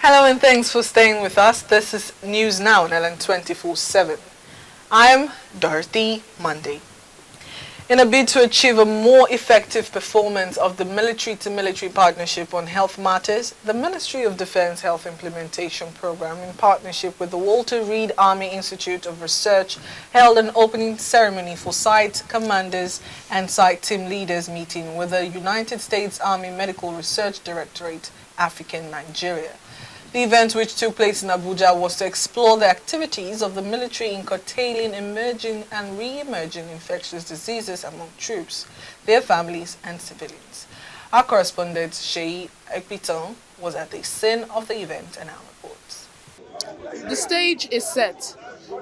Hello and thanks for staying with us. This is News Now on LN 24/7. I'm Dorothy Monday. In a bid to achieve a more effective performance of the military-to-military partnership on health matters, the Ministry of Defense Health Implementation Program, in partnership with the Walter Reed Army Institute of Research, held an opening ceremony for site commanders and site team leaders meeting with the United States Army Medical Research Directorate, African Nigeria. The event, which took place in Abuja, was to explore the activities of the military in curtailing emerging and re-emerging infectious diseases among troops, their families and civilians. Our correspondent, Sheyi Ekpiton, was at the scene of the event and our reports. The stage is set.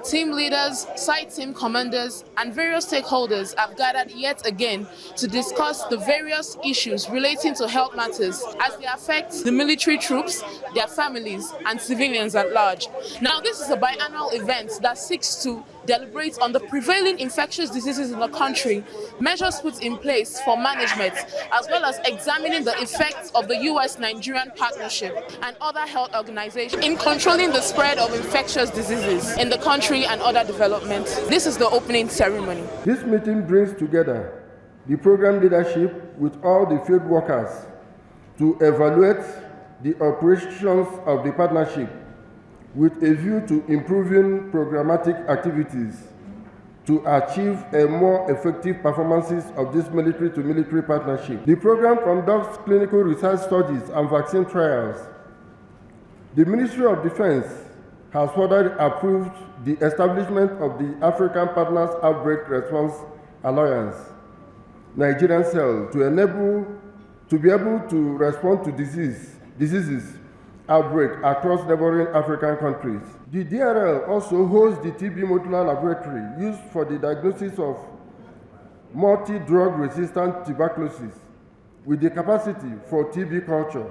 Team leaders, site team commanders, and various stakeholders have gathered yet again to discuss the various issues relating to health matters as they affect the military troops, their families, and civilians at large. Now, this is a biannual event that seeks to deliberate on the prevailing infectious diseases in the country, measures put in place for management, as well as examining the effects of the U.S.-Nigerian partnership and other health organizations in controlling the spread of infectious diseases in the country and other developments. This is the opening ceremony. This meeting brings together the program leadership with all the field workers to evaluate the operations of the partnership with a view to improving programmatic activities to achieve a more effective performances of this military-to-military partnership. The program conducts clinical research studies and vaccine trials. The Ministry of Defense has further approved the establishment of the African Partners Outbreak Response Alliance, Nigerian cell, to be able to respond to diseases outbreak across neighboring African countries. The DRL also holds the TB modular laboratory used for the diagnosis of multi-drug resistant tuberculosis with the capacity for TB culture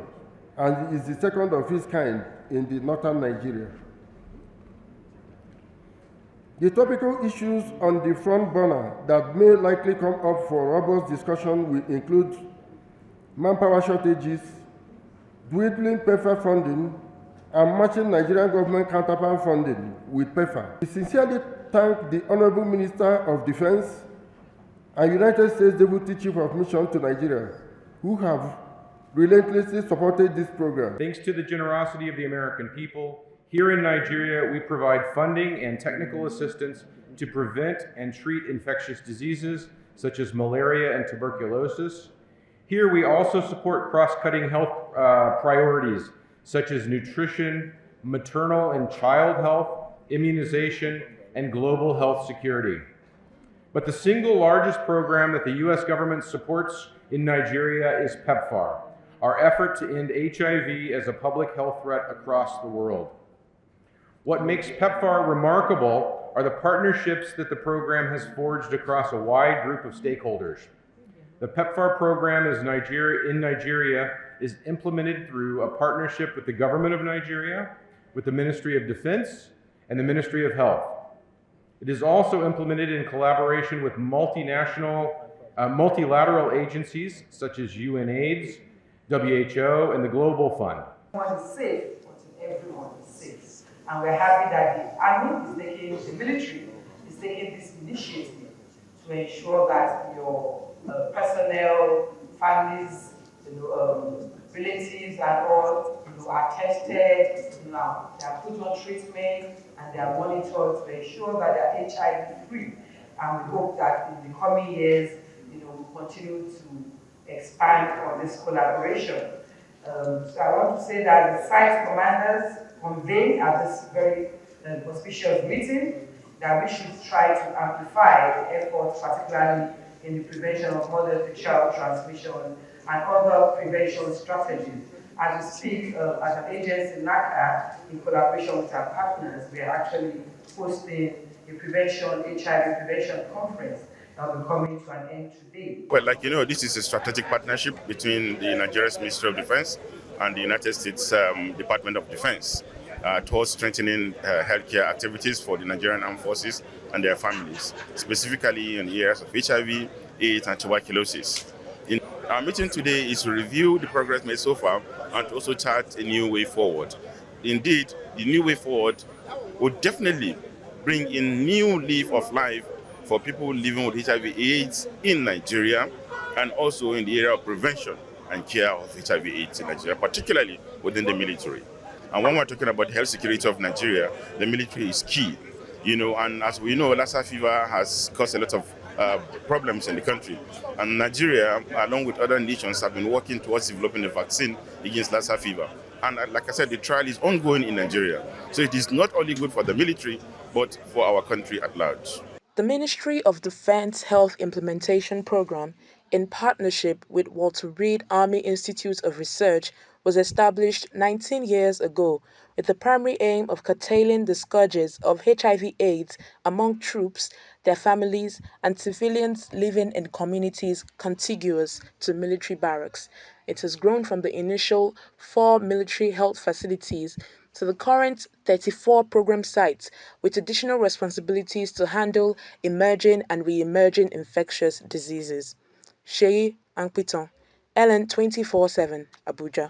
and is the second of its kind in the northern Nigeria. The topical issues on the front burner that may likely come up for robust discussion will include manpower shortages, dwindling PEFA funding, and matching Nigerian government counterpart funding with PEFA. We sincerely thank the Honorable Minister of Defense and United States Deputy Chief of Mission to Nigeria, who have relentlessly supported this program. Thanks to the generosity of the American people, here in Nigeria, we provide funding and technical assistance to prevent and treat infectious diseases such as malaria and tuberculosis. Here, we also support cross-cutting health priorities such as nutrition, maternal and child health, immunization, and global health security. But the single largest program that the U.S. government supports in Nigeria is PEPFAR, our effort to end HIV as a public health threat across the world. What makes PEPFAR remarkable are the partnerships that the program has forged across a wide group of stakeholders. The PEPFAR program in Nigeria is implemented through a partnership with the government of Nigeria, with the Ministry of Defense, and the Ministry of Health. It is also implemented in collaboration with multilateral agencies such as UNAIDS, WHO, and the Global Fund. Everyone is safe, everyone is safe. And we're happy that the military is taking this initiative to ensure that your personnel, families, relatives, and all are tested, they are put on treatment, and they are monitored to ensure that they are HIV-free. And we hope that in the coming years, we'll continue to expand on this collaboration. So I want to say that the site commanders convened at this very auspicious meeting that we should try to amplify the efforts, particularly in the prevention of mother-to-child transmission and other prevention strategies. As we speak, as an agency, NACA, in collaboration with our partners, we are actually hosting a HIV prevention conference that will be coming to an end today. Well, this is a strategic partnership between the Nigeria's Ministry of Defense and the United States Department of Defense towards strengthening healthcare activities for the Nigerian armed forces and their families, specifically in the areas of HIV, AIDS, and tuberculosis. Our meeting today is to review the progress made so far and to also chart a new way forward. Indeed, the new way forward would definitely bring in new leaf of life for people living with HIV/AIDS in Nigeria and also in the area of prevention and care of HIV/AIDS in Nigeria, particularly within the military. And when we're talking about the health security of Nigeria, the military is key. And as we know, Lassa fever has caused a lot of problems in the country. And Nigeria, along with other nations, have been working towards developing a vaccine against Lassa fever. And like I said, the trial is ongoing in Nigeria. So it is not only good for the military, but for our country at large. The Ministry of Defense Health Implementation Program, in partnership with Walter Reed Army Institute of Research, was established 19 years ago with the primary aim of curtailing the scourges of HIV/AIDS among troops, their families, and civilians living in communities contiguous to military barracks. It has grown from the initial 4 military health facilities to the current 34 program sites, with additional responsibilities to handle emerging and re-emerging infectious diseases. Sheyi Ankpiton, LN 24/7, Abuja.